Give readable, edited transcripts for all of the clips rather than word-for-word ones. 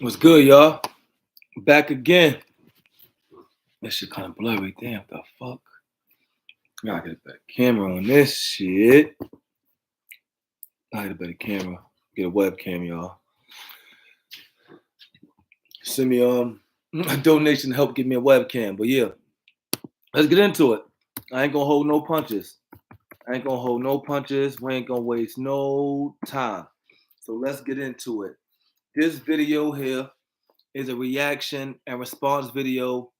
What's good, y'all? Back again. That shit kind of blurry. Damn, the fuck? Gotta get a better camera on this shit. Gotta get a better camera. Get a webcam, y'all. Send me a donation to help get me a webcam. But yeah, let's get into it. I ain't gonna hold no punches. I ain't gonna hold no punches. We ain't gonna waste no time. So let's get into it. This video here is a reaction and response video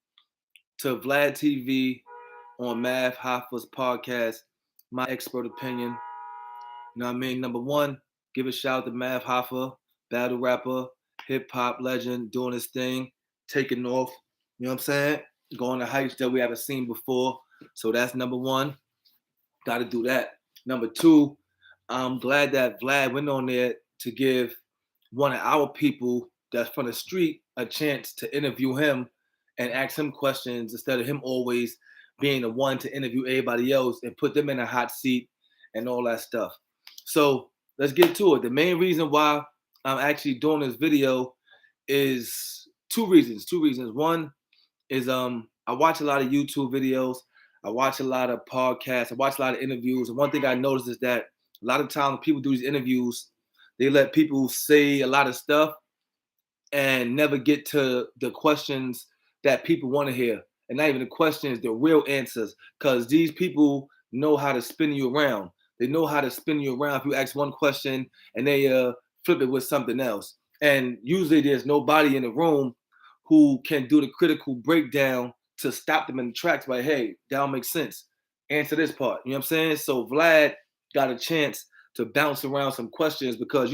to VLAD TV on Mav Hoffa's podcast, My Expert Opinion. You know what I mean? Number one, give a shout out to Mav Hoffa, battle rapper, hip hop legend, doing his thing, taking off. You know what I'm saying? Going to heights that we haven't seen before. So that's number one. Got to do that. Number two, I'm glad that Vlad went on there to give one of our people that's from the street a chance to interview him and ask him questions instead of him always being the one to interview everybody else and put them in a hot seat and all that stuff. So let's get to it. The main reason why I'm actually doing this video is two reasons. One is I watch a lot of YouTube videos. I watch a lot of podcasts. I watch a lot of interviews. And one thing I noticed is that a lot of times when people do these interviews, they let people say a lot of stuff and never get to the questions that people want to hear. And not even the questions, the real answers. Because these people know how to spin you around. They know how to spin you around if you ask one question and they flip it with something else. And usually there's nobody in the room who can do the critical breakdown to stop them in the tracks by, hey, that don't make sense. Answer this part. You know what I'm saying? So Vlad got a chance to bounce around some questions because,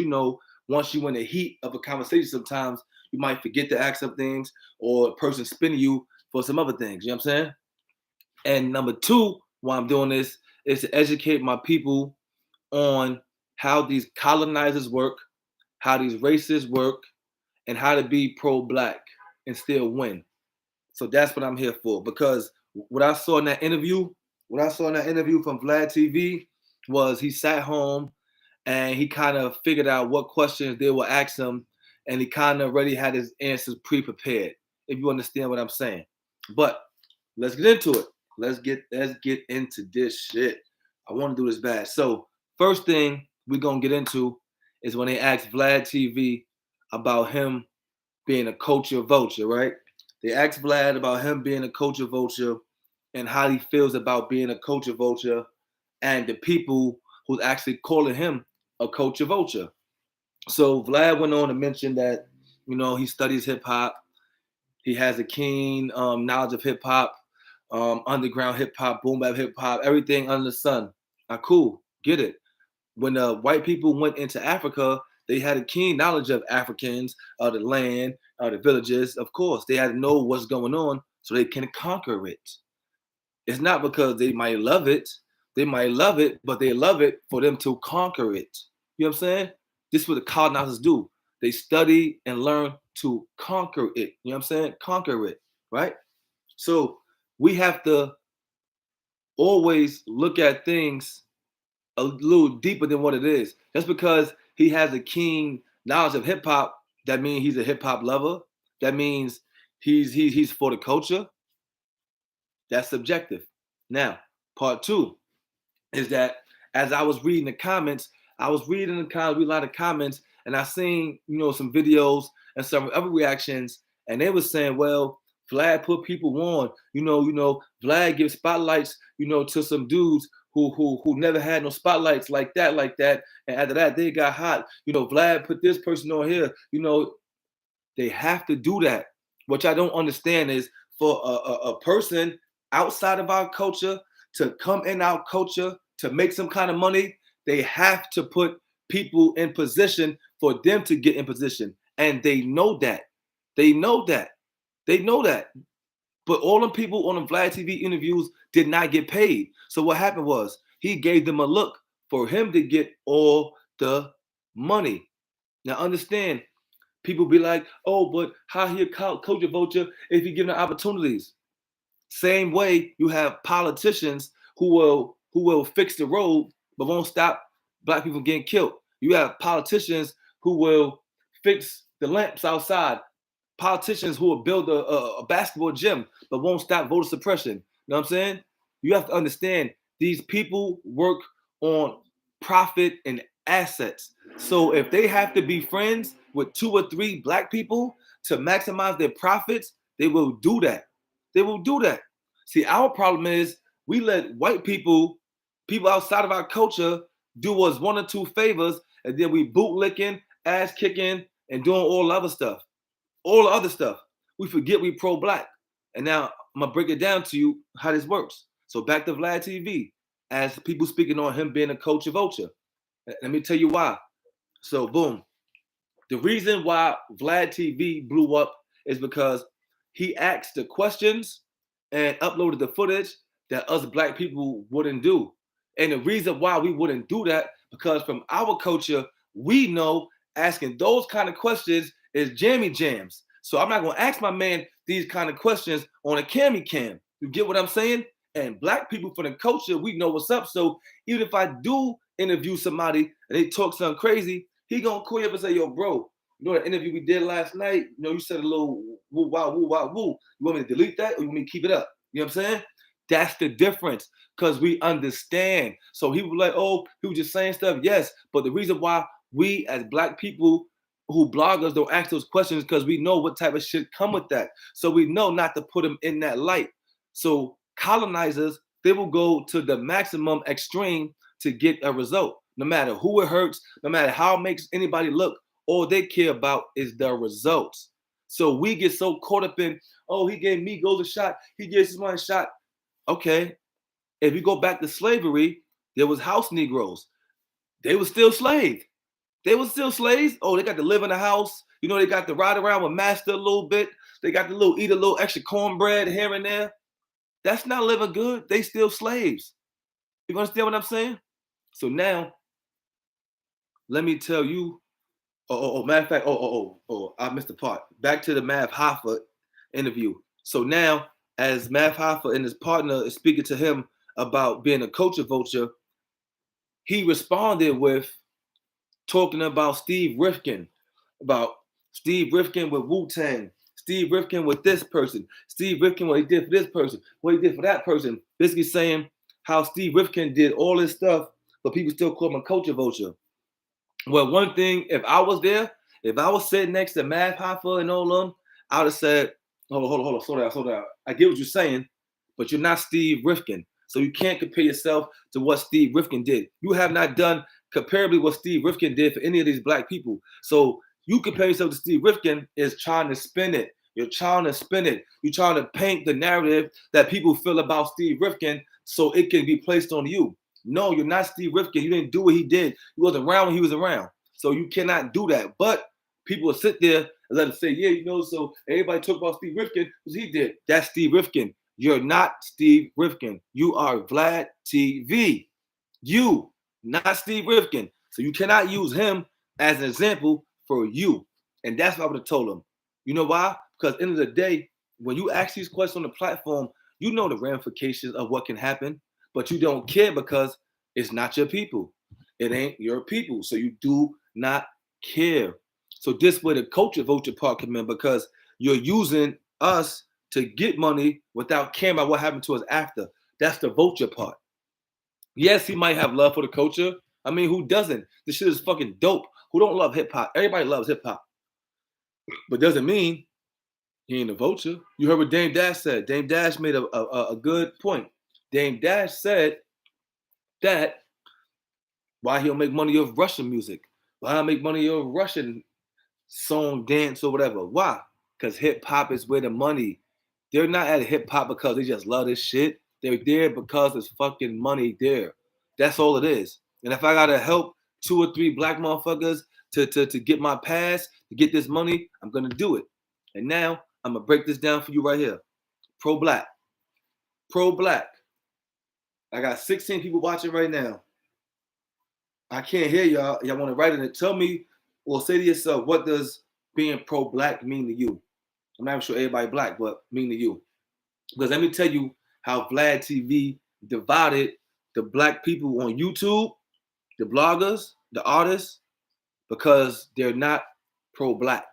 once you in the heat of a conversation, sometimes you might forget to ask some things or a person spinning you for some other things. You know what I'm saying? And number two, why I'm doing this is to educate my people on how these colonizers work, how these racists work, and how to be pro-black and still win. So that's what I'm here for. Because what I saw in that interview, from Vlad TV was he sat home and he kind of figured out what questions they will ask him, and he kind of already had his answers pre-prepared, if you understand what I'm saying. But let's get into it. Let's get into this shit. I want to do this bad. So first thing we're gonna get into is when they asked Vlad TV about him being a culture vulture, right? They asked Vlad about him being a culture vulture and how he feels about being a culture vulture and the people who's actually calling him a culture vulture. So Vlad went on to mention that, he studies hip hop. He has a keen knowledge of hip hop, underground hip hop, boom bap hip hop, everything under the sun. Cool, get it. When the white people went into Africa, they had a keen knowledge of Africans, of the land, of the villages. Of course, they had to know what's going on so they can conquer it. It's not because they might love it. They might love it, but they love it for them to conquer it. You know what I'm saying? This is what the colonizers do. They study and learn to conquer it. You know what I'm saying? Conquer it, right? So we have to always look at things a little deeper than what it is. Just because he has a keen knowledge of hip hop, that means he's a hip hop lover. That means he's for the culture. That's subjective. Now, part two is that as I was reading the comments, reading a lot of comments, and I seen, some videos and some other reactions, and they were saying, well, Vlad put people on, Vlad gives spotlights, to some dudes who never had no spotlights like that. And after that, they got hot. Vlad put this person on here, they have to do that. What I don't understand is for a person outside of our culture to come in our culture to make some kind of money, they have to put people in position for them to get in position. And they know that. They know that. But all the people on the Vlad TV interviews did not get paid. So what happened was he gave them a look for him to get all the money. Now understand, people be like, oh, but how he a culture vulture if he given the opportunities? Same way you have politicians who will fix the road but won't stop black people getting killed. You have politicians who will fix the lamps outside, politicians who will build a basketball gym but won't stop voter suppression. You know what I'm saying? You have to understand these people work on profit and assets. So if they have to be friends with 2 or 3 black people to maximize their profits, they will do that. They will do that. See, our problem is we let white people, people outside of our culture, do us 1 or 2 favors, and then we bootlicking, ass kicking, and doing all the other stuff. All the other stuff. We forget we pro-black. And now I'm gonna break it down to you how this works. So back to VLAD TV, as people speaking on him being a culture vulture. Let me tell you why. So boom. The reason why VLAD TV blew up is because he asked the questions and uploaded the footage that us black people wouldn't do. And the reason why we wouldn't do that, because from our culture, we know asking those kind of questions is jammy jams. So I'm not gonna ask my man these kind of questions on a cami cam. You get what I'm saying? And black people from the culture, we know what's up. So even if I do interview somebody and they talk something crazy, he gonna call you up and say, yo, bro, you know that interview we did last night? You know, you said a little woo, wow, woo, wow, woo. You want me to delete that or you want me to keep it up? You know what I'm saying? That's the difference, because we understand. So he was like, oh, he was just saying stuff. Yes, but the reason why we as black people who bloggers don't ask those questions because we know what type of shit come with that. So we know not to put them in that light. So colonizers, they will go to the maximum extreme to get a result. No matter who it hurts, no matter how it makes anybody look, all they care about is the results. So we get so caught up in, oh, he gave me gold a shot, he gave someone a shot. Okay, if you go back to slavery, there was house Negroes. They were still slaves. They were still slaves. Oh, they got to live in the house. You know, they got to ride around with master a little bit. They got to eat a little extra cornbread here and there. That's not living good. They still slaves. You understand what I'm saying? So now, let me tell you. Matter of fact, I missed the part. Back to the Mav Hoffa interview. So now, as Mav Hoffa and his partner is speaking to him about being a culture vulture, he responded with talking about Steve Rifkin with Wu-Tang, Steve Rifkin with this person, Steve Rifkin what he did for this person, what he did for that person. Basically saying how Steve Rifkin did all this stuff, but people still call him a culture vulture. Well, one thing, if I was there, if I was sitting next to Mav Hoffa and all of them, I would have said, hold on, slow down. I get what you're saying, but you're not Steve Rifkin. So you can't compare yourself to what Steve Rifkin did. You have not done comparably what Steve Rifkin did for any of these black people. So you compare yourself to Steve Rifkin is trying to spin it. You're trying to spin it. You're trying to paint the narrative that people feel about Steve Rifkin so it can be placed on you. No, you're not Steve Rifkin. You didn't do what he did. You wasn't around when he was around. So you cannot do that. But people will sit there and let him say, yeah, you know, so everybody talk about Steve Rifkin because he did. That's Steve Rifkin. You're not Steve Rifkin. You are VLAD TV. You, not Steve Rifkin. So you cannot use him as an example for you. And that's what I would have told him. You know why? Because at the end of the day, when you ask these questions on the platform, you know the ramifications of what can happen, but you don't care because it's not your people. It ain't your people. So you do not care. So this where the culture vulture part come in, because you're using us to get money without caring about what happened to us after. That's the vulture part. Yes, he might have love for the culture. I mean, who doesn't? This shit is fucking dope. Who don't love hip hop? Everybody loves hip hop. But doesn't mean he ain't a vulture. You heard what Dame Dash said. Dame Dash made a good point. Dame Dash said that why he'll make money off Russian music. Why he'll make money off Russian song, dance, or whatever. Why? Because hip hop is where the money. They're not at hip hop because they just love this shit. They're there because there's fucking money there. That's all it is. And if I gotta help 2 or 3 black motherfuckers to get my pass, to get this money, I'm gonna do it. And now I'm gonna break this down for you right here. Pro-black. Pro-black. I got 16 people watching right now. I can't hear y'all. Y'all want to write in it. Tell me, or say to yourself, what does being pro-black mean to you? I'm not even sure everybody black, but mean to you. Because let me tell you how VLAD TV divided the black people on YouTube, the bloggers, the artists, because they're not pro-black.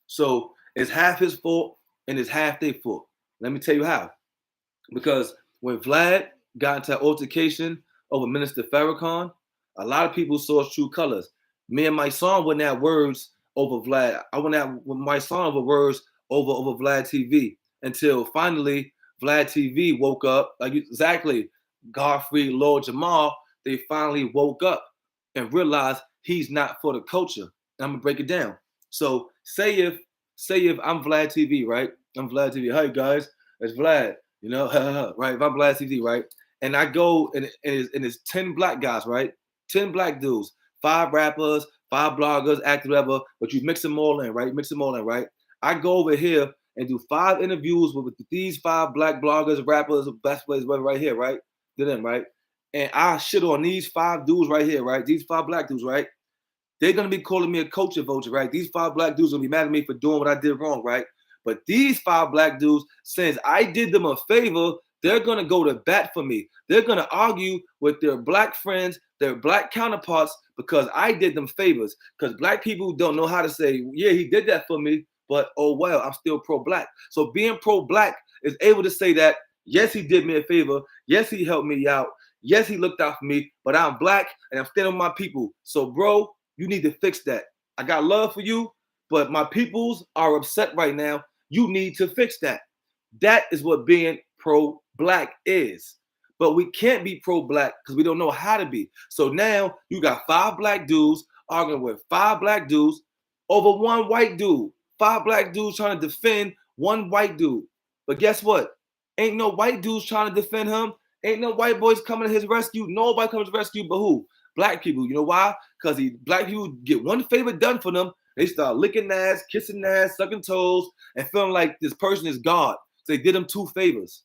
So it's half his fault and it's half their fault. Let me tell you how. Because when Vlad got into an altercation over Minister Farrakhan, a lot of people saw his true colors. Me and my son went at words over Vlad. I went at my son over words over Vlad TV until finally Vlad TV woke up. Like exactly, Godfrey, Lord Jamal, they finally woke up and realized he's not for the culture. I'm gonna break it down. So say if I'm Vlad TV, right? I'm Vlad TV. Hi guys, it's Vlad. You know, right? If I'm Vlad TV, right? And I go and it's 10 black guys, right? 10 black dudes, 5 rappers, 5 bloggers, actors, whatever, but you mix them all in, right? Mix them all in, right? I go over here and do 5 interviews with these 5 black bloggers, rappers, best players, whatever, right here, right? To them, right? And I shit on these 5 dudes right here, right? These 5 black dudes, right? They're gonna be calling me a culture vulture, right? These 5 black dudes gonna be mad at me for doing what I did wrong, right? But these 5 black dudes, since I did them a favor, they're gonna go to bat for me. They're gonna argue with their black friends, their black counterparts, because I did them favors. Because black people don't know how to say, yeah, he did that for me, but oh well, I'm still pro-black. So being pro-black is able to say that, yes, he did me a favor. Yes, he helped me out. Yes, he looked out for me, but I'm black and I'm standing with my people. So bro, you need to fix that. I got love for you, but my peoples are upset right now. You need to fix that. That is what being pro-black is. But we can't be pro-black because we don't know how to be. So now you got 5 black dudes arguing with 5 black dudes over 1 white dude. 5 black dudes trying to defend 1 white dude. But guess what? Ain't no white dudes trying to defend him. Ain't no white boys coming to his rescue. Nobody comes to his rescue but who? Black people. You know why? Because black people get one favor done for them. They start licking ass, kissing ass, sucking toes, and feeling like this person is God. So they did them 2 favors.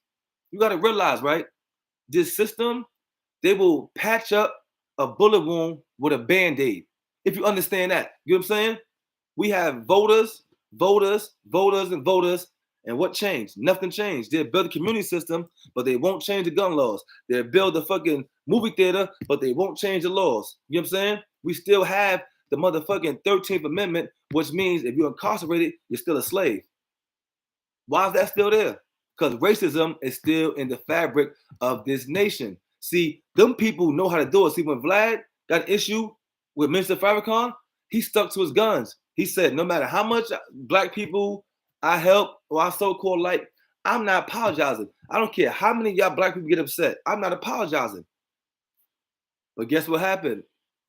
You got to realize, right? This system, they will patch up a bullet wound with a Band-Aid. If you understand that. You know what I'm saying? We have voters, and voters. And what changed? Nothing changed. They'll build a community system, but they won't change the gun laws. They'll build a fucking movie theater, but they won't change the laws. You know what I'm saying? We still have the motherfucking 13th Amendment, which means if you're incarcerated, you're still a slave. Why is that still there? Because racism is still in the fabric of this nation. See, them people know how to do it. See, when Vlad got an issue with Minister Farrakhan, he stuck to his guns. He said, no matter how much black people I help or I so-called like, I'm not apologizing. I don't care how many of y'all black people get upset. I'm not apologizing. But guess what happened?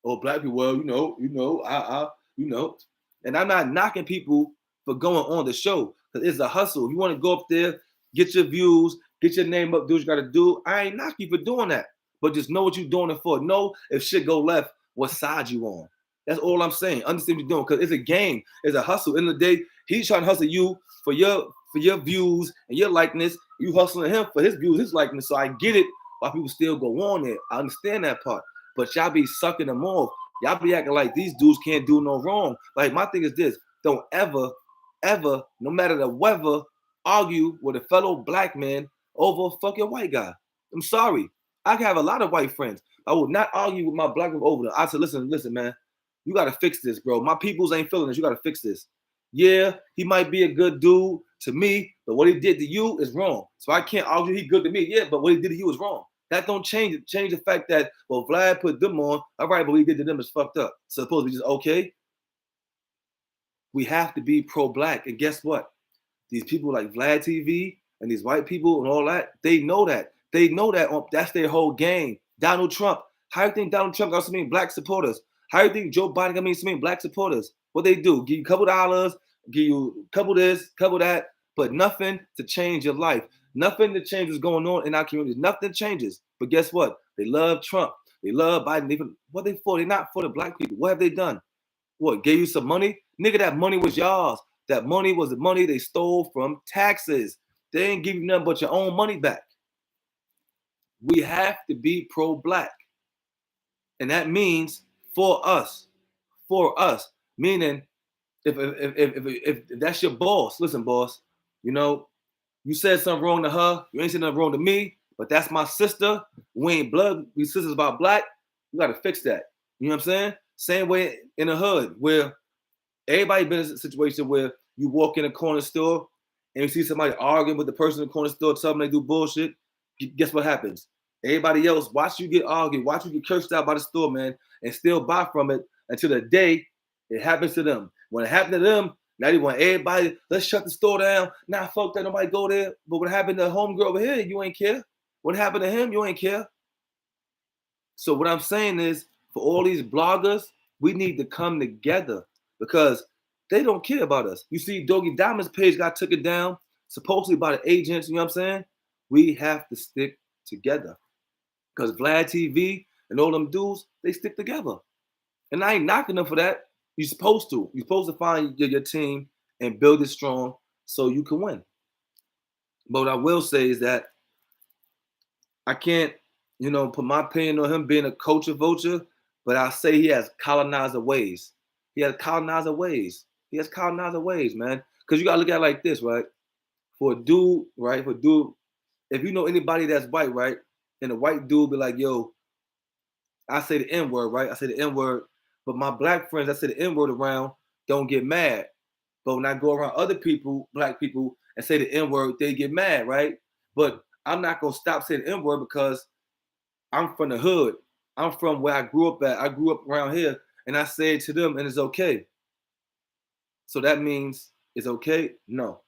Oh, black people, well, you know. And I'm not knocking people for going on the show because it's a hustle. You want to go up there, get your views, get your name up, do what you got to do. I ain't knocking you for doing that. But just know what you're doing it for. Know if shit go left, what side you on. That's all I'm saying. Understand what you're doing because it's a game. It's a hustle. In the day, he's trying to hustle you for your views and your likeness. You hustling him for his views, his likeness. So I get it why people still go on there. I understand that part. But y'all be sucking them off. Y'all be acting like these dudes can't do no wrong. Like my thing is this: don't ever, no matter the weather, argue with a fellow black man over a fucking white guy. I'm sorry. I can have a lot of white friends. I would not argue with my black man over them. I said, listen, man. You got to fix this, bro. My peoples ain't feeling this. You got to fix this. Yeah, he might be a good dude to me, but what he did to you is wrong. So I can't argue he good to me. Yeah, but what he did to you is wrong. That don't change it. Change the fact that, well, Vlad put them on. All right, but what he did to them is fucked up. So supposed to be just okay. We have to be pro-black. And guess what? These people like Vlad TV and these white people and all that, they know that. They know that that's their whole game. Donald Trump. How do you think Donald Trump got so many black supporters? How do you think Joe Biden got so many black supporters? What they do? Give you a couple dollars, give you a couple this, couple that, but nothing to change your life. Nothing to change what's going on in our communities. Nothing changes. But guess what? They love Trump. They love Biden. What they for? They're not for the black people. What have they done? What, gave you some money? Nigga, that money was y'all's. That money was the money they stole from taxes. They ain't give you nothing but your own money back. We have to be pro-black. And that means for us, meaning if that's your boss, listen, boss, you know, you said something wrong to her, you ain't said nothing wrong to me, but that's my sister. We ain't blood, we sisters about black. You got to fix that. You know what I'm saying? Same way in the hood where Everybody been in a situation where you walk in a corner store and you see somebody arguing with the person in the corner store, telling them they do bullshit. Guess what happens? Everybody else watch you get argued, watch you get cursed out by the store, man, and still buy from it until the day it happens to them. When it happened to them, now they want everybody, let's shut the store down. Nah, fuck that, nobody go there. But what happened to homegirl over here, you ain't care. What happened to him, you ain't care. So what I'm saying is, for all these bloggers, we need to come together because they don't care about us. You see, Doggy Diamond's page got took it down, supposedly by the agents, you know what I'm saying? We have to stick together because VLAD TV and all them dudes, they stick together. And I ain't knocking them for that. You're supposed to. You're supposed to find your team and build it strong so you can win. But what I will say is that I can't, put my opinion on him being a culture vulture, but I'll say he has colonizer ways. He has colonizer ways. He has colonizer ways, man. Because you got to look at it like this, right? For a dude, right? If you know anybody that's white, right? And a white dude be like, yo, I say the N-word, right? I say the N-word, but my black friends, I say the N-word around, don't get mad. But when I go around other people, black people, and say the N-word, they get mad, right? But I'm not going to stop saying the N-word because I'm from the hood. I'm from where I grew up at. I grew up around here, and I say it to them, and it's okay. So that means it's okay? No.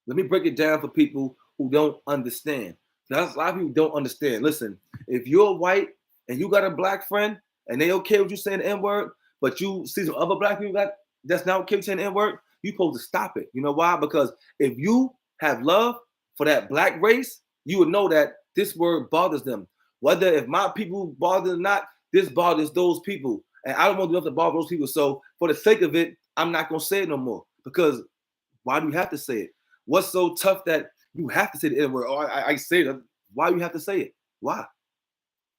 Let me break it down for people who don't understand. That's a lot of people don't understand. Listen, if you're white and you got a black friend and they okay with you saying the N-word, but you see some other black people that's not okay with saying the N-word, you're supposed to stop it. You know why? Because if you have love for that black race, you would know that this word bothers them. Whether if my people bother or not, this bothers those people. And I don't want to do nothing to bother those people. So for the sake of it, I'm not going to say it no more. Because why do you have to say it? What's so tough that you have to say the N-word? Oh, I say it. Why do you have to say it? Why?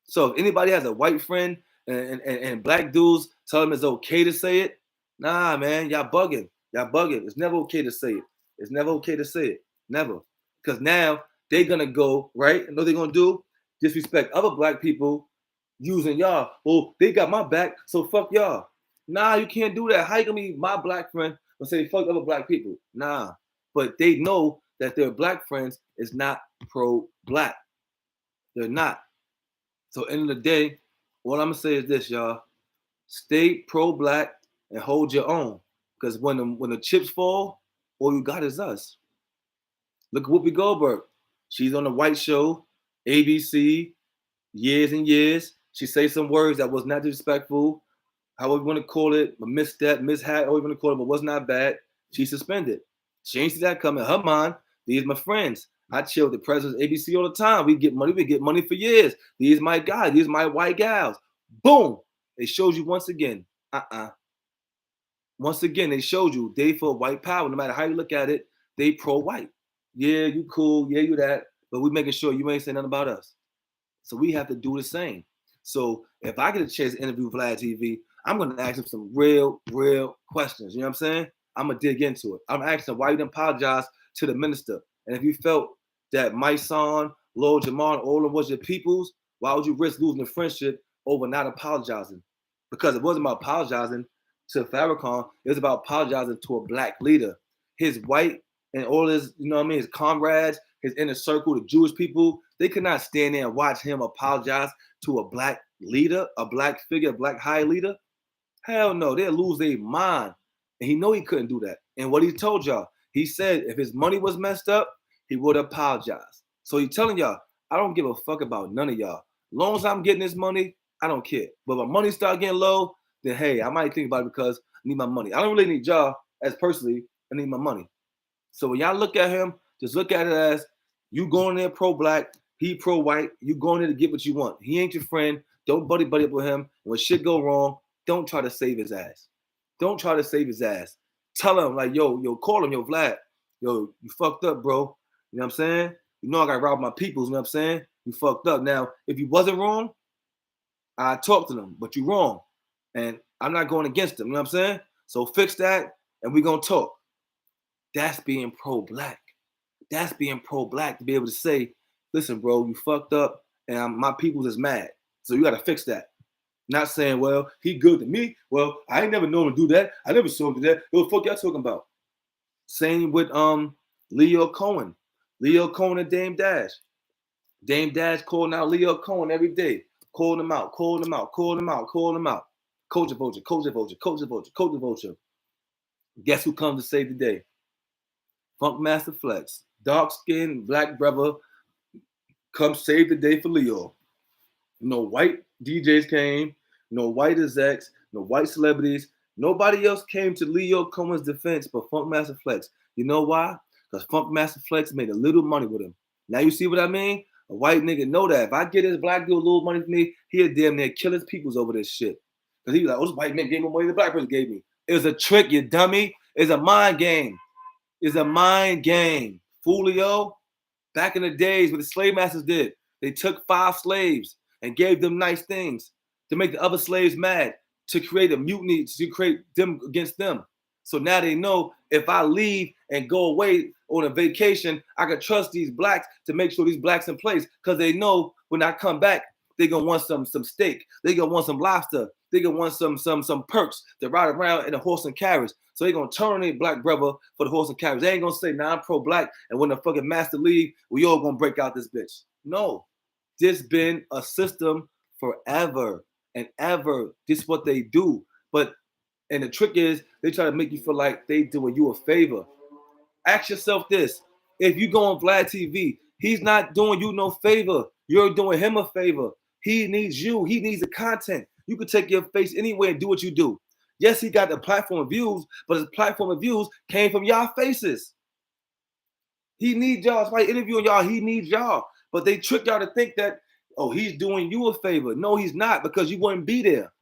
So if anybody has a white friend and black dudes tell them it's okay to say it, nah, man, y'all bugging. Y'all bugging. It's never okay to say it. It's never okay to say it. Never. Because now they're going to go, right? And what they're going to do? Disrespect other black people using y'all. Well, they got my back, so fuck y'all. Nah, you can't do that. How you going to be my black friend and say fuck other black people? Nah. But they know that their black friends is not pro-black. They're not. So end of the day, what I'm gonna say is this, y'all: stay pro-black and hold your own. Because when the chips fall, all you got is us. Look at Whoopi Goldberg. She's on the White Show, ABC, years and years. She say some words that was not disrespectful, however you want to call it, a misstep, mishap, however you want to call it, but was not bad. She suspended. She ain't see that coming. Her mind, these my friends. I chill with the president's ABC all the time. We get money for years. These my guys, these my white gals. Boom. It shows you once again. Once again, they showed you they for white power. No matter how you look at it, they pro-white. Yeah, you cool. Yeah, you that. But we making sure you ain't saying nothing about us. So we have to do the same. So if I get a chance to interview VLAD TV, I'm gonna ask him some real questions. You know what I'm saying? I'm gonna dig into it. I'm asking him why you didn't apologize to the minister. And if you felt that my son, Lord Jamal, all of them was your peoples, why would you risk losing the friendship over not apologizing? Because it wasn't about apologizing to Farrakhan, it was about apologizing to a black leader. His white and all his, his comrades, his inner circle, the Jewish people, they could not stand there and watch him apologize to a black leader, a black figure, a black high leader. Hell no, they'll lose their mind. And he know he couldn't do that. And what he told y'all, he said if his money was messed up, he would apologize. So he's telling y'all, I don't give a fuck about none of y'all. As long as I'm getting this money, I don't care. But when money start getting low, then hey, I might think about it because I need my money. I don't really need y'all as personally, I need my money. So when y'all look at him, just look at it as you going there pro-black, he pro-white, you going there to get what you want. He ain't your friend. Don't buddy up with him. When shit go wrong, don't try to save his ass. Don't try to save his ass. Tell him like, yo, call him, yo, Vlad. Yo, you fucked up, bro. You know what I'm saying? You know I got robbed my peoples, you know what I'm saying? You fucked up. Now, if you wasn't wrong, I talk to them, but you wrong. And I'm not going against them, you know what I'm saying? So fix that and we gonna talk. That's being pro-black. That's being pro-black to be able to say, listen, bro, you fucked up and my peoples is mad. So you got to fix that. Not saying, well, he good to me. Well, I ain't never known him to do that. I never saw him do that. What the fuck y'all talking about? Same with Leo Cohen. Leo Cohen and Dame Dash. Dame Dash calling out Leo Cohen every day. Calling him out, calling him out, calling him out, calling him out. Culture vulture, culture vulture, culture vulture, culture vulture. Guess who comes to save the day? Funk Master Flex. Dark skinned black brother come save the day for Leo. No white DJs came, no white execs, no white celebrities. Nobody else came to Leo Cohen's defense but Funk Master Flex. You know why? Because Funk Master Flex made a little money with him. Now you see what I mean? A white nigga know that. If I get this black dude a little money for me, he'll damn near kill his peoples over this shit. Because he was like, oh, this white man gave me more money than the black person gave me. It was a trick, you dummy. It's a mind game. It's a mind game. Foolio. Back in the days what the slave masters did, they took 5 slaves and gave them nice things to make the other slaves mad, to create a mutiny, to create them against them. So now they know if I leave and go away on a vacation, I can trust these blacks to make sure these blacks in place, because they know when I come back, they're gonna want some steak, they're gonna want some lobster, they're gonna want some perks to ride around in a horse and carriage. So they're gonna turn their black brother for the horse and carriage. They ain't gonna say, nah, I'm pro-black, and when the fucking master leave, we all gonna break out this bitch. No. This been a system forever and ever. This is what they do. And the trick is they try to make you feel like they doing you a favor. Ask yourself this. If you go on VLAD TV, he's not doing you no favor. You're doing him a favor. He needs you. He needs the content. You can take your face anywhere and do what you do. Yes, he got the platform of views, but his platform of views came from y'all faces. He needs y'all. That's why he's interviewing y'all. He needs y'all. But they trick y'all to think that, oh, he's doing you a favor. No, he's not, because you wouldn't be there.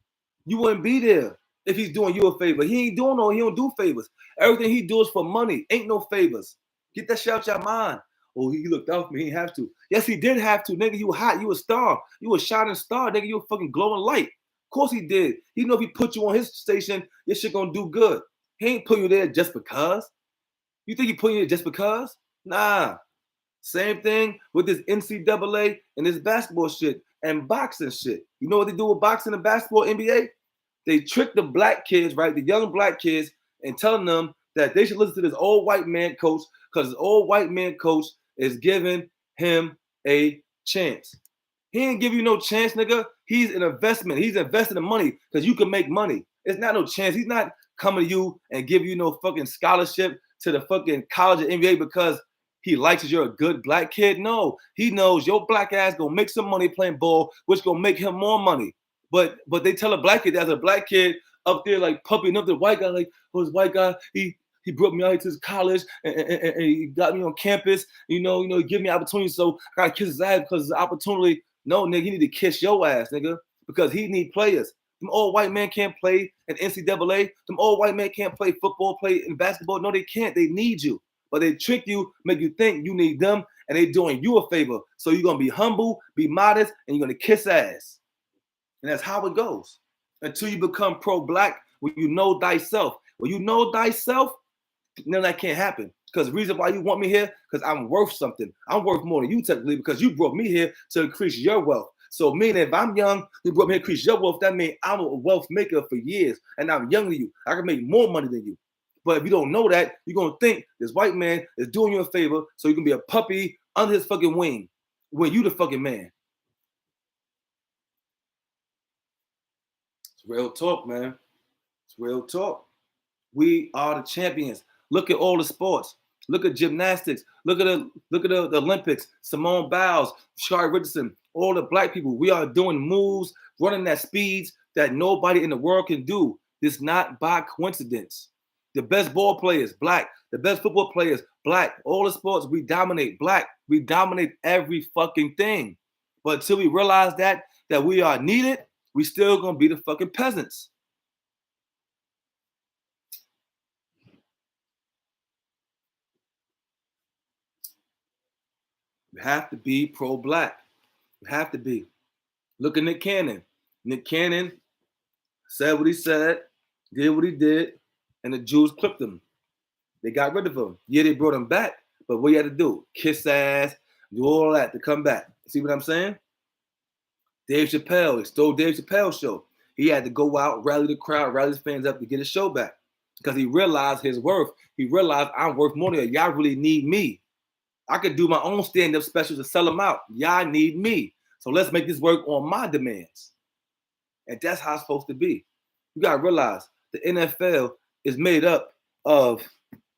You wouldn't be there if he's doing you a favor. He ain't doing no, he don't do favors. Everything he do is for money. Ain't no favors. Get that shit out your mind. Oh, he looked out for me. He didn't have to. Yes, he did have to. Nigga, you were hot. You a star. You a shining star. Nigga, you a fucking glowing light. Of course he did. He know if he put you on his station, your shit gonna do good. He ain't put you there just because. You think he put you there just because? Nah. Same thing with this NCAA and this basketball shit and boxing shit. You know what they do with boxing and basketball, NBA? They trick the black kids, right? The young black kids, and telling them that they should listen to this old white man coach, because this old white man coach is giving him a chance. He ain't give you no chance, nigga. He's an investment. He's investing in money because you can make money. It's not no chance. He's not coming to you and give you no fucking scholarship to the fucking college or NBA because he likes you're a good black kid. No, he knows your black ass gonna make some money playing ball, which gonna make him more money. But they tell a black kid, as a black kid up there like puppying up the white guy, like, oh, this white guy, he brought me out to his college and he got me on campus. You know, he give me opportunity, so I gotta kiss his ass because it's opportunity. No, nigga, he need to kiss your ass, nigga, because he need players. Them old white men can't play in NCAA. Them old white men can't play football, play in basketball. No, they can't. They need you. But they trick you, make you think you need them, and they doing you a favor. So you're gonna be humble, be modest, and you're gonna kiss ass. And that's how it goes. Until you become pro-black, when you know thyself. When you know thyself, then that can't happen. Because the reason why you want me here, because I'm worth something. I'm worth more than you technically, because you brought me here to increase your wealth. So meaning if I'm young, you brought me to increase your wealth, that means I'm a wealth maker for years, and I'm younger than you. I can make more money than you. But if you don't know that, you're going to think this white man is doing you a favor so you can be a puppy under his fucking wing when you the fucking man. It's real talk, man. It's real talk. We are the champions. Look at all the sports. Look at gymnastics. Look at the Olympics. Simone Biles, Shari Richardson, all the black people. We are doing moves, running at speeds that nobody in the world can do. It's not by coincidence. The best ball players, black. The best football players, black. All the sports, we dominate, black. We dominate every fucking thing. But until we realize that we are needed, we still gonna be the fucking peasants. You have to be pro-black. You have to be. Look at Nick Cannon. Nick Cannon said what he said, did what he did, and the Jews clipped him. They got rid of him. Yeah, they brought him back, but what you had to do? Kiss ass, do all that to come back. See what I'm saying? Dave Chappelle, they stole Dave Chappelle's show. He had to go out, rally the crowd, rally his fans up to get his show back because he realized his worth. He realized I'm worth more than y'all really need me. I could do my own stand-up specials and sell them out. Y'all need me. So let's make this work on my demands. And that's how it's supposed to be. You gotta realize the NFL is made up of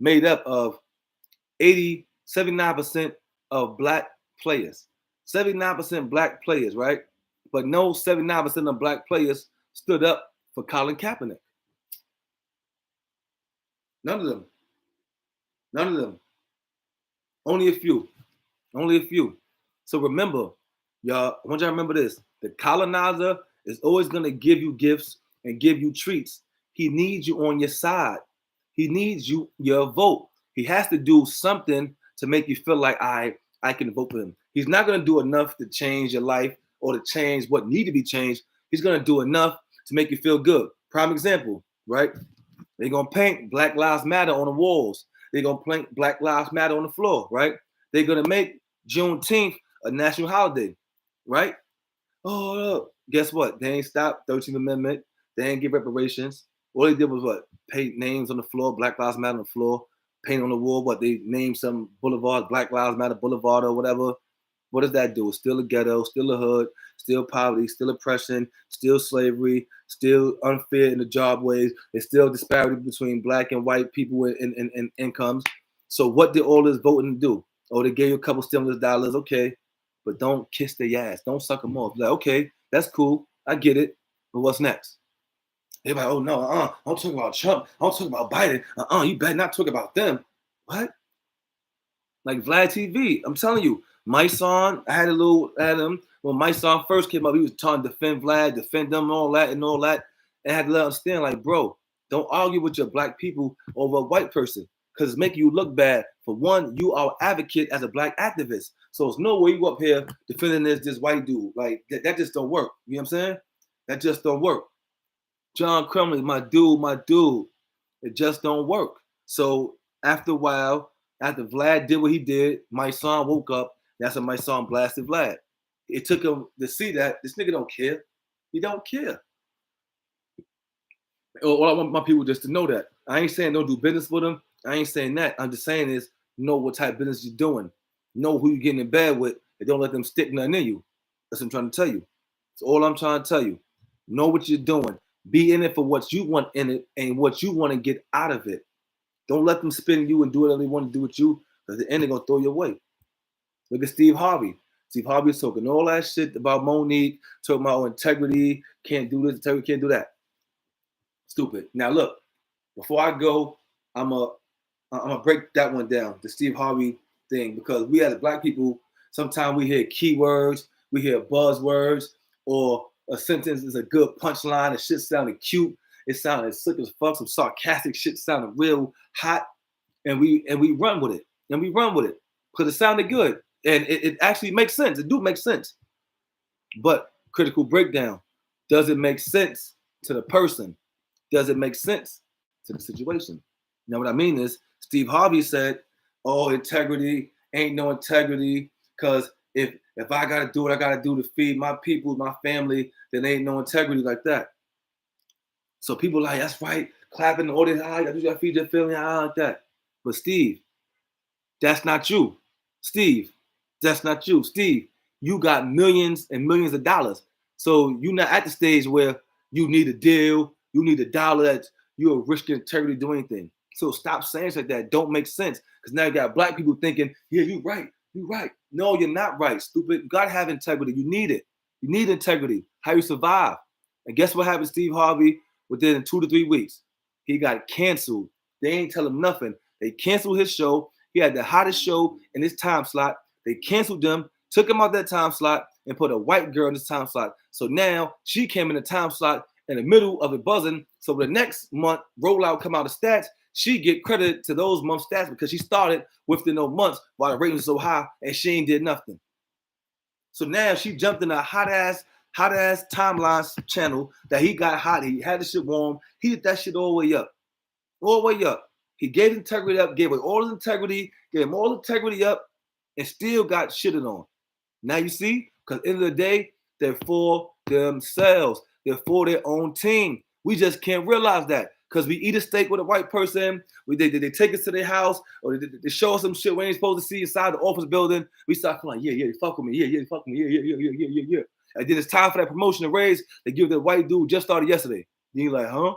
79% of black players. 79% black players, right? But no 79% of black players stood up for Colin Kaepernick. None of them. None of them. Only a few. Only a few. So remember, y'all, I want y'all to remember this. The colonizer is always going to give you gifts and give you treats. He needs you on your side. He needs your vote. He has to do something to make you feel like I can vote for him. He's not going to do enough to change your life or to change what need to be changed. He's going to do enough to make you feel good. Prime example, right? They're going to paint Black Lives Matter on the walls. They're going to paint Black Lives Matter on the floor, right? They're going to make Juneteenth a national holiday, right? Oh, guess what? They ain't stopped 13th Amendment. They ain't give reparations. All they did was what? Paint names on the floor, Black Lives Matter on the floor, paint on the wall, but they named some boulevard, Black Lives Matter Boulevard or whatever. What does that do? It's still a ghetto, still a hood, still poverty, still oppression, still slavery, still unfair in the job ways. There's still disparity between black and white people in incomes. So what did all this voting do? Oh, they gave you a couple stimulus dollars, okay, but don't kiss their ass. Don't suck them off. Like, okay, that's cool. I get it. But what's next? They're like, oh, no, don't talk about Trump. Don't talk about Biden. You better not talk about them. What? Like VLAD TV. I'm telling you, my son, I had him. When my son first came up, he was trying to defend Vlad, defend them, all that. And I had to let him understand, like, bro, don't argue with your black people over a white person because it's making you look bad. For one, you are an advocate as a black activist. So it's no way you up here defending this white dude. Like, that just don't work. You know what I'm saying? That just don't work. John Crumley, my dude. It just don't work. So after a while, after Vlad did what he did, my son woke up. That's when my son blasted Vlad. It took him to see that this nigga don't care. He don't care. All I want my people just to know that. I ain't saying don't do business with them. I ain't saying that. I'm just saying is know what type of business you're doing. Know who you're getting in bed with, and don't let them stick nothing in you. That's what I'm trying to tell you. That's all I'm trying to tell you. Know what you're doing. Be in it for what you want in it and what you want to get out of it. Don't let them spin you and do whatever they want to do with you, because at the end they're gonna throw you away. Look at Steve Harvey. Steve Harvey is talking all that shit about Monique, talking about integrity, can't do this, integrity, can't do that. Stupid. Now look, before I go, I'm gonna break that one down, the Steve Harvey thing, because we as black people, sometimes we hear keywords, we hear buzzwords, or a sentence is a good punchline, the shit sounded cute, it sounded slick as fuck, some sarcastic shit sounded real hot, and we run with it. And we run with it because it sounded good. And it actually makes sense. It do make sense. But critical breakdown, does it make sense to the person? Does it make sense to the situation? Now, what I mean is, Steve Harvey said, oh, integrity, ain't no integrity, because if I got to do what I got to do to feed my people, my family, then ain't no integrity like that. So people like, that's right, clapping all this, I got to feed your family, like that. But Steve, that's not you. Steve, that's not you. Steve, you got millions and millions of dollars. So you're not at the stage where you need a deal, you need a dollar, that you're risking integrity to do anything. So stop saying shit like that. Don't make sense. Because now you got black people thinking, yeah, you're right. You're right. No, you're not right, stupid. You gotta have integrity. You need it. You need integrity. How you survive. And guess what happened to Steve Harvey within 2 to 3 weeks? He got canceled. They ain't tell him nothing. They canceled his show. He had the hottest show in his time slot. They canceled him, took him out that time slot, and put a white girl in this time slot. So now she came in the time slot in the middle of it buzzing. So the next month rollout come out of stats, she get credit to those months stats because she started within those months while the ratings so high and she ain't did nothing. So now she jumped in a hot ass timeline channel that he got hot. He had the shit warm. He did that shit all the way up. All the way up. He gave integrity up, gave it all his integrity, gave him all the integrity up, and still got shitted on. Now you see, because at the end of the day, they're for themselves. They're for their own team. We just can't realize that because we eat a steak with a white person. They take us to their house or they show us some shit we ain't supposed to see inside the office building. We start feeling like, yeah, they fuck with me. Yeah, they fuck with me. Yeah. And then it's time for that promotion to raise. They give the white dude just started yesterday. Then you're like, huh?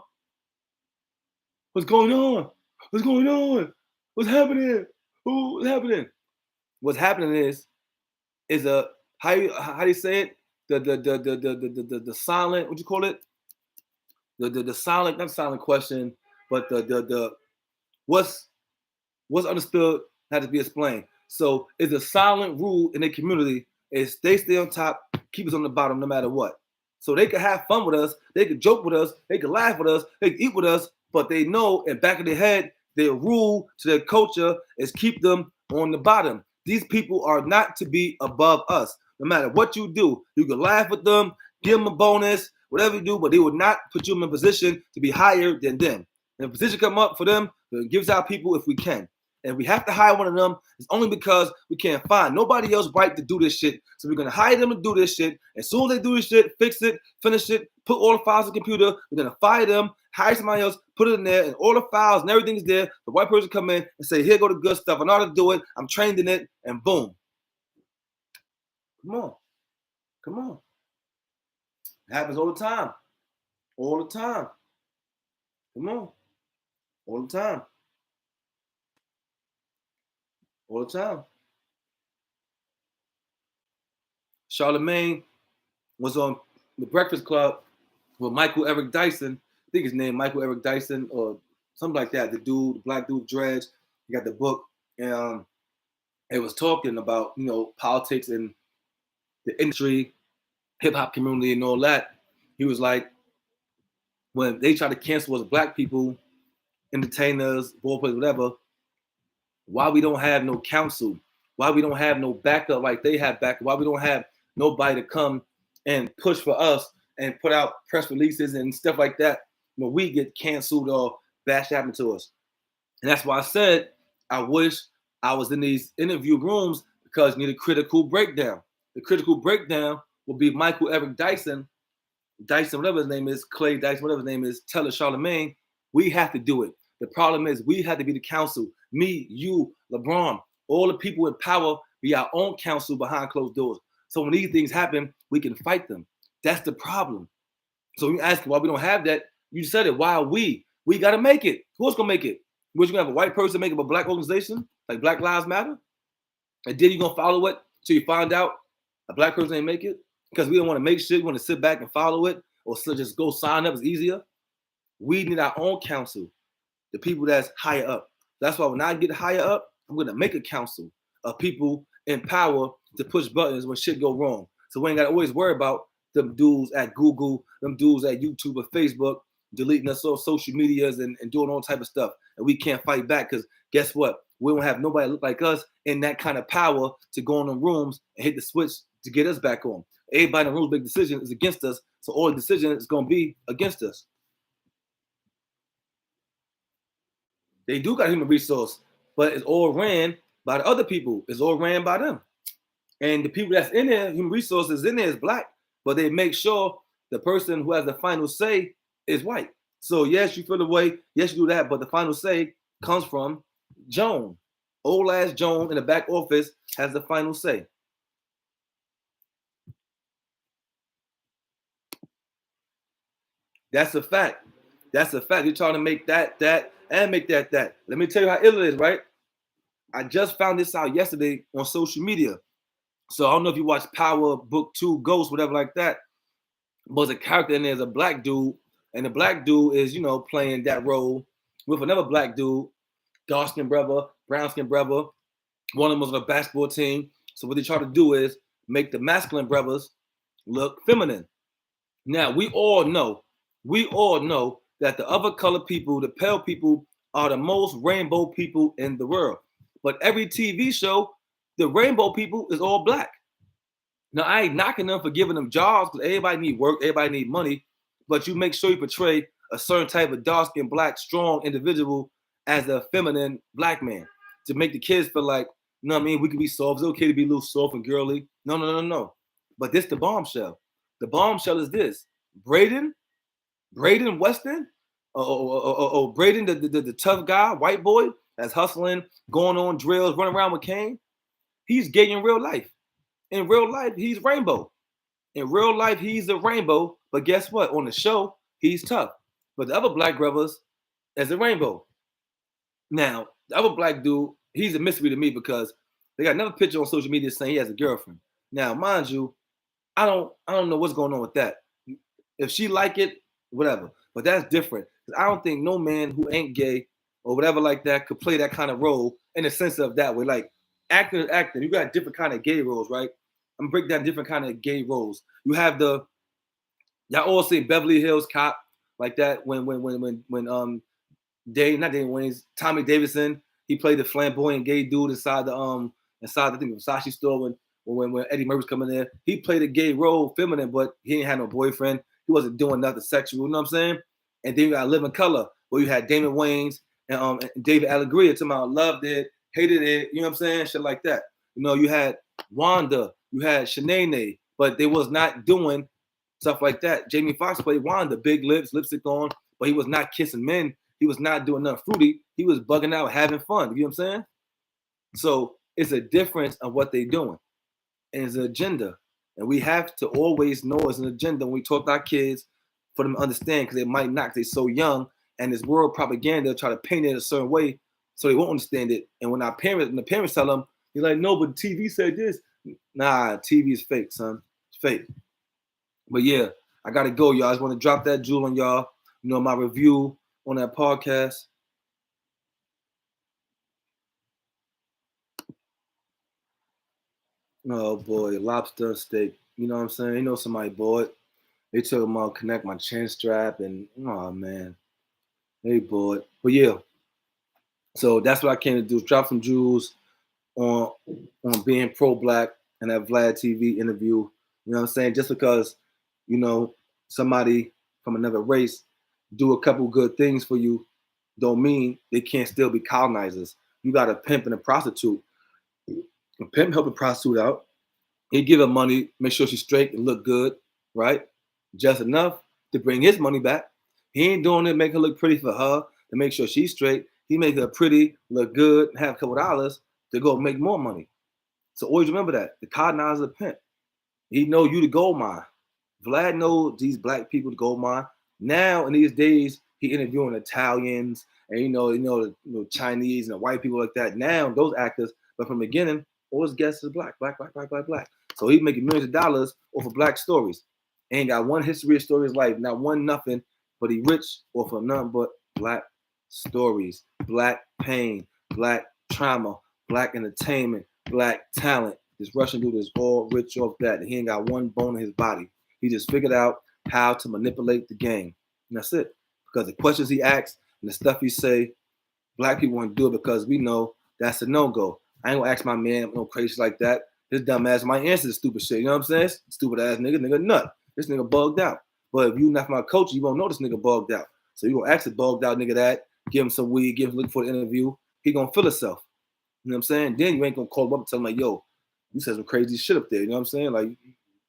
What's going on? What's going on? What's happening? What's happening? What's happening is a how do you say it? The silent, what you call it? The silent, not silent question, but the what's understood had to be explained. So it's a silent rule in the community is they stay on top, keep us on the bottom no matter what. So they could have fun with us, they could joke with us, they could laugh with us, they could eat with us, but they know in back of their head, their rule to their culture is keep them on the bottom. These people are not to be above us. No matter what you do, you can laugh with them, give them a bonus, whatever you do, but they will not put you in a position to be higher than them. And if a position come up for them, it gives our people if we can. And we have to hire one of them. It's only because we can't find nobody else right to do this shit. So we're gonna hire them to do this shit. As soon as they do this shit, fix it, finish it, put all the files on the computer. We're gonna fire them, hire somebody else, put it in there, and all the files and everything's there. The white person come in and say, "Here go the good stuff. I know how to do it. I'm trained in it," and boom. Come on, come on. It happens all the time, all the time. Come on, all the time. All the time. Charlemagne was on the Breakfast Club with Michael Eric Dyson. I think his name Michael Eric Dyson or something like that. The dude, the black dude, dreads. He got the book, and it was talking about politics and the industry, hip hop community, and all that. He was like, when they try to cancel us black people, entertainers, ball players, whatever. Why we don't have no counsel? Why we don't have no backup like they have backup? Why we don't have nobody to come and push for us and put out press releases and stuff like that when we get canceled or bad shit happen to us? And that's why I said I wish I was in these interview rooms because you need a critical breakdown. The critical breakdown will be Michael Eric Dyson, whatever his name is, Clay Dyson, whatever his name is, tell Charlemagne, we have to do it. The problem is we have to be the counsel. Me, you, LeBron, all the people in power be our own counsel behind closed doors. So when these things happen, we can fight them. That's the problem. So you ask why we don't have that. You said it. Why are we? We got to make it. Who's going to make it? We're going to have a white person make it a black organization, like Black Lives Matter? And then you're going to follow it till you find out a black person ain't make it? Because we don't want to make shit. We want to sit back and follow it or so just go sign up. It's easier. We need our own counsel, the people that's higher up. That's why when I get higher up, I'm going to make a council of people in power to push buttons when shit go wrong. So we ain't got to always worry about them dudes at Google, them dudes at YouTube or Facebook, deleting us on social medias and doing all type of stuff. And we can't fight back because guess what? We don't have nobody look like us in that kind of power to go in the rooms and hit the switch to get us back on. Everybody in the rooms make decisions is against us. So all the decisions is going to be against us. They do got human resource, but it's all ran by the other people. It's all ran by them. And the people that's in there, human resources in there is black, but they make sure the person who has the final say is white. So yes, you feel the way, yes, you do that, but the final say comes from Joan. Old ass Joan in the back office has the final say. That's a fact. That's a fact. You're trying to make that, and make that. Let me tell you how ill it is, right? I just found this out yesterday on social media. So I don't know if you watch Power Book 2, Ghost, whatever like that. But the character in there is a black dude, and the black dude is, playing that role with another black dude, dark-skinned brother, brown-skinned brother. One of them was on a basketball team. So what they try to do is make the masculine brothers look feminine. Now, we all know that the other colored people, the pale people, are the most rainbow people in the world. But every TV show, the rainbow people is all black. Now, I ain't knocking them for giving them jobs because everybody need work, everybody need money, but you make sure you portray a certain type of dark-skinned, black, strong individual as a feminine black man to make the kids feel like, you know what I mean, we can be soft. It's okay to be a little soft and girly. No. But this the bombshell. The bombshell is this. Braden Weston, Braden, the tough guy, white boy that's hustling, going on drills, running around with Kane. He's gay in real life. In real life, he's rainbow. In real life, he's a rainbow. But guess what? On the show, he's tough. But the other black brothers is a rainbow. Now, the other black dude, he's a mystery to me because they got another picture on social media saying he has a girlfriend. Now, mind you, I don't know what's going on with that. If she like it, whatever. But that's different. I don't think no man who ain't gay or whatever like that could play that kind of role in the sense of that way. Like acting is acting. You got different kind of gay roles, right? I'm gonna break down different kind of gay roles. You have y'all all say Beverly Hills Cop like that when not Dave Wayne's Tommy Davidson. He played the flamboyant gay dude inside I think the Versace store when Eddie Murphy was coming there. He played a gay role, feminine, but he didn't have no boyfriend. He wasn't doing nothing sexual. You know what I'm saying? And then you got Live in Color, where you had Damon Wayans and David Allegria talking about loved it, hated it. You know what I'm saying? Shit like that. You know, you had Wanda, you had Shanae, but they was not doing stuff like that. Jamie Foxx played Wanda, big lips, lipstick on, but he was not kissing men. He was not doing nothing fruity. He was bugging out, having fun. You know what I'm saying? So it's a difference of what they're doing. And it's an agenda. And we have to always know it's an agenda when we talk to our kids for them to understand, because they might not, because they're so young. And this world propaganda try to paint it a certain way so they won't understand it. And when the parents tell them, you're like, no, but TV said this. Nah, TV is fake, son. It's fake. But yeah, I gotta go, y'all. I just want to drop that jewel on y'all. You know, my review on that podcast. Oh boy, lobster steak. You know what I'm saying? You know somebody bought. They took them out, connect my chin strap, and oh man, they bought. But yeah, so that's what I came to do. Drop some jewels on being pro-black and that VLAD TV interview. You know what I'm saying? Just because, you know, somebody from another race do a couple good things for you, don't mean they can't still be colonizers. You got a pimp and a prostitute. A pimp help a prostitute out. He give her money, make sure she's straight and look good, right? Just enough to bring his money back. He ain't doing it, make her look pretty for her, to make sure she's straight. He make her pretty, look good, and have a couple dollars to go make more money. So always remember that. The colonizer is a pimp. He know you the gold mine. Vlad know these black people the gold mine. Now in these days, he interviewing Italians and Chinese and white people like that. Now those actors, but from the beginning, all his guests is black. So he's making millions of dollars off of black stories. Ain't got one history of stories life, not one nothing, but he rich off of nothing but black stories, black pain, black trauma, black entertainment, black talent. This Russian dude is all rich off that. He ain't got one bone in his body. He just figured out how to manipulate the game. And that's it. Because the questions he asks and the stuff he say, black people want to do it because we know that's a no-go. I ain't gonna ask my man no crazy like that. His dumb ass might answer the stupid shit. You know what I'm saying? Stupid ass nigga nut. This nigga bugged out. But if you not my coach, you won't know this nigga bugged out. So you gonna ask the bugged out nigga that, give him some weed, give him look for the interview. He gonna feel himself. You know what I'm saying? Then you ain't gonna call him up and tell him like, yo, you said some crazy shit up there. You know what I'm saying? Like, you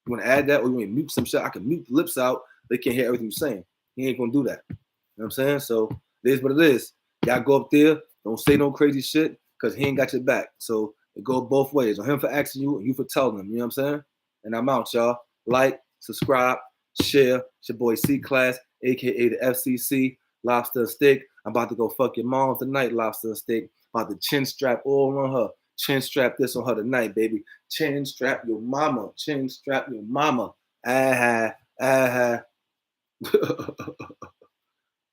wanna add that or you wanna mute some shit? I can mute the lips out. They can't hear everything you're saying. He ain't gonna do that. You know what I'm saying? So it is what it is. Y'all go up there, don't say no crazy shit, because he ain't got your back. So it go both ways. On him for asking you and you for telling him. You know what I'm saying? And I'm out, y'all. Like, subscribe, share. It's your boy C-Class, aka the FCC, Lobster and Steak. I'm about to go fuck your mom tonight, Lobster and Steak. About to chin strap all on her. Chin strap this on her tonight, baby. Chin strap your mama. Chin strap your mama.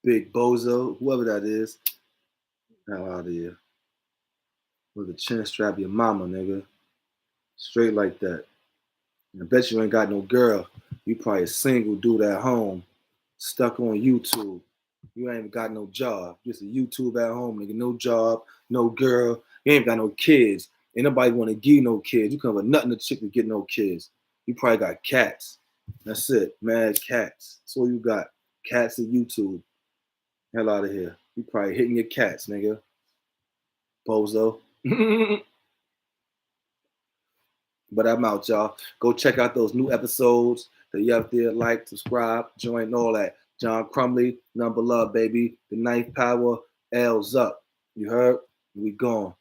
Big bozo, whoever that is. Hell out of here. With a chin strap your mama, nigga. Straight like that. And I bet you ain't got no girl. You probably a single dude at home, stuck on YouTube. You ain't got no job. Just a YouTube at home, nigga. No job, no girl. You ain't got no kids. Ain't nobody want to give you no kids. You come with nothing to chick to get no kids. You probably got cats. That's it. Mad cats. That's all you got. Cats and YouTube. Hell out of here. You probably hitting your cats, nigga. Bozo. But I'm out, y'all. Go check out those new episodes So you up there, like, subscribe, join, all that. John Crumley, number love, baby. The ninth power, L's up. You heard? We gone.